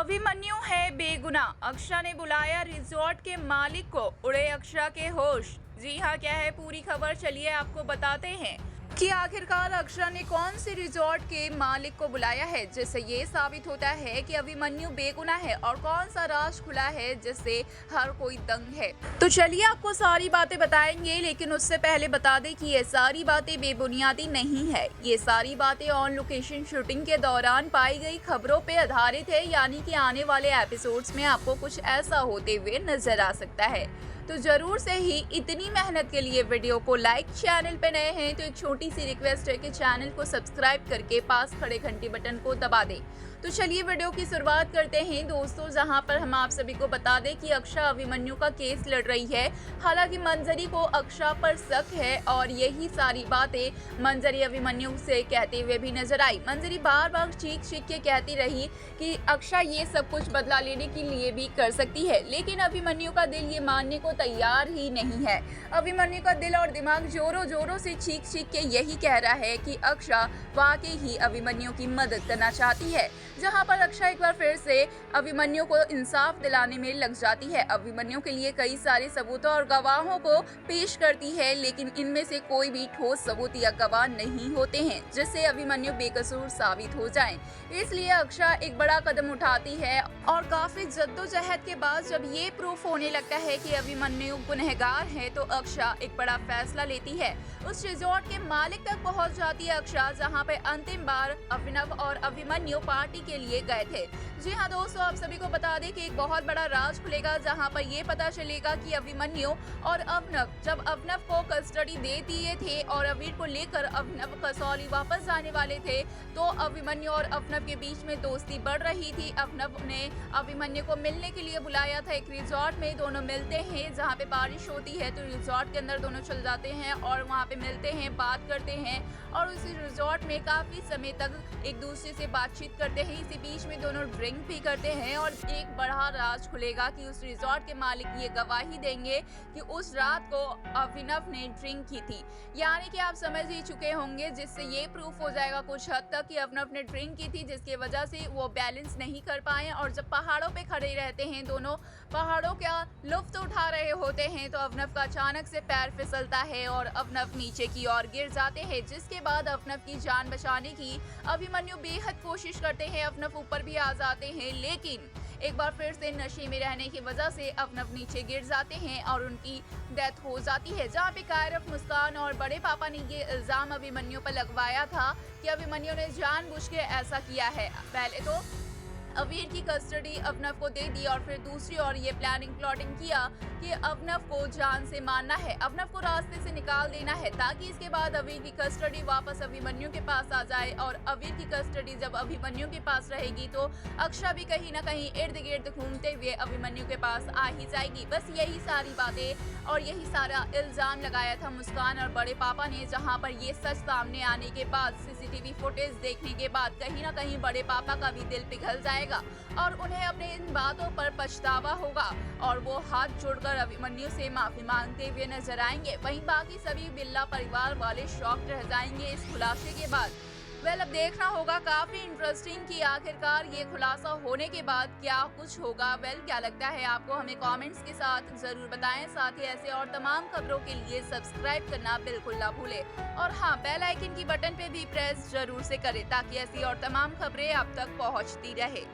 अभिमन्यु है बेगुनाह, अक्षरा ने बुलाया रिजॉर्ट के मालिक को, उड़े अक्षरा के होश। जी हाँ, क्या है पूरी खबर, चलिए आपको बताते हैं कि आखिरकार अक्षरा ने कौन से रिजॉर्ट के मालिक को बुलाया है जिससे ये साबित होता है कि अभिमन्यु बेगुनाह है, और कौन सा राज खुला है जिससे हर कोई दंग है। तो चलिए आपको सारी बातें बताएंगे, लेकिन उससे पहले बता दें कि ये सारी बातें बेबुनियादी नहीं है। ये सारी बातें ऑन लोकेशन शूटिंग के दौरान पाई गई खबरों पे आधारित है, यानी कि आने वाले एपिसोड्स में आपको कुछ ऐसा होते हुए नजर आ सकता है। तो जरूर से ही इतनी मेहनत के लिए वीडियो को लाइक, चैनल पे नए हैं तो एक छोटी सी रिक्वेस्ट है कि चैनल को सब्सक्राइब करके पास खड़े घंटी बटन को दबा दें। तो चलिए वीडियो की शुरुआत करते हैं दोस्तों, जहां पर हम आप सभी को बता दें कि अक्षरा अभिमन्यु का केस लड़ रही है। हालांकि मंजरी को अक्षरा पर शक है और यही सारी बातें मंजरी अभिमन्यु से कहते हुए भी नजर आई। मंजरी बार बार चीख के कहती रही कि अक्षरा ये सब कुछ बदला लेने के लिए भी कर सकती है, लेकिन अभिमन्यु का दिल ये मानने को तैयार ही नहीं है। अभिमन्यु का दिल और दिमाग जोरों जोरों से चीख के यही कह रहा है कि अक्षरा वाकई ही अभिमन्यु की मदद करना चाहती है। जहां पर अक्षरा एक बार फिर से अभिमन्यु को इंसाफ दिलाने में लग जाती है। अभिमन्यु के लिए कई सारे सबूतों और गवाहों को पेश करती है, लेकिन इनमें से कोई भी ठोस सबूत या गवाह नहीं होते हैं जिससे अभिमन्यु बेकसूर साबित हो जाए। इसलिए अक्षरा एक बड़ा कदम उठाती है और काफी जद्दोजहद के बाद जब ये प्रूफ होने लगता है कि अभिमन्यु गुनहगार है, तो अक्षरा एक बड़ा फैसला लेती है। उस रिजॉर्ट के मालिक तक पहुंच जाती है अक्षरा, जहां पे अंतिम बार अभिनव और अभिमन्यु पार्टी के लिए गए थे। जी हाँ दोस्तों, आप सभी को बता दें कि एक बहुत बड़ा राज खुलेगा, जहां पर ये पता चलेगा कि अभिमन्यु और अभिनव जब अभिनव को कस्टडी दे दिए थे और अवीर को लेकर अभिनव कसौली वापस जाने वाले थे, तो अभिमन्यु और अभिनव के बीच में दोस्ती बढ़ रही थी। अभिनव ने अभिमन्यु को मिलने के लिए बुलाया था एक रिजॉर्ट में। दोनों मिलते हैं, जहाँ पे बारिश होती है तो रिजॉर्ट के अंदर दोनों चल जाते हैं और वहाँ पे मिलते हैं, बात करते हैं और उसी रिजॉर्ट में काफी समय तक एक दूसरे से बातचीत करते हैं। इसी बीच में दोनों ड्रिंक भी करते हैं और एक बड़ा राज खुलेगा कि उस रिजॉर्ट के मालिक ये गवाही देंगे कि उस रात को अभिनव ने ड्रिंक की थी। यानी कि आप समझ ही चुके होंगे, जिससे ये प्रूफ हो जाएगा कुछ हद तक कि अभिनव ने ड्रिंक की थी, जिसकी वजह से वो बैलेंस नहीं कर पाए। और जब पहाड़ों पे खड़े रहते हैं, दोनों पहाड़ों का लुत्फ उठा रहे होते हैं, तो अभिनव का अचानक से पैर फिसलता है और अभिनव नीचे की ओर गिर जाते हैं, जिसके बाद अभिनव की जान बचाने की अभिमन्यु बेहद कोशिश करते हैं। अभिनव ऊपर भी आ जाते हैं, लेकिन एक बार फिर से नशे में रहने की वजह से अभिनव नीचे गिर जाते हैं और उनकी डेथ हो जाती है। जहाँ पे कायरफ, मुस्कान और बड़े पापा ने ये इल्जाम अभिमन्यु पर लगवाया था कि अभिमन्यु ने जानबूझ के ऐसा किया है। पहले तो अवीर की कस्टडी अभिनव को दे दी और फिर दूसरी ओर ये प्लाटिंग किया कि अभिनव को जान से मारना है, अभिनव को रास्ते से निकाल देना है, ताकि इसके बाद अवीर की कस्टडी वापस अभिमन्यु के पास आ जाए। और अवीर की कस्टडी जब अभिमन्यु के पास रहेगी तो अक्षरा भी कहीं ना कहीं इर्द गिर्द घूमते हुए अभिमन्यु के पास आ ही जाएगी। बस यही सारी बातें और यही सारा इल्जाम लगाया था मुस्कान और बड़े पापा ने, जहाँ पर ये सच सामने आने के बाद, सीसीटीवी फुटेज देखने के बाद कहीं ना कहीं बड़े पापा का भी दिल पिघल जाएगा और उन्हें अपने इन बातों पर पछतावा होगा और वो हाथ जोड़कर अभिमन्यु से माफी मांगते हुए नजर आएंगे। वहीं बाकी सभी बिल्ला परिवार वाले शॉक्ड रह जाएंगे इस खुलासे के बाद। अब देखना होगा, काफी इंटरेस्टिंग कि आखिरकार ये खुलासा होने के बाद क्या कुछ होगा। क्या लगता है आपको, हमें कमेंट्स के साथ जरूर बताएं। साथ ही ऐसे और तमाम खबरों के लिए सब्सक्राइब करना बिल्कुल ना भूलें और हाँ, बेल आइकन की बटन पे भी प्रेस जरूर से करें ताकि ऐसी और तमाम खबरें आप तक पहुंचती रहे।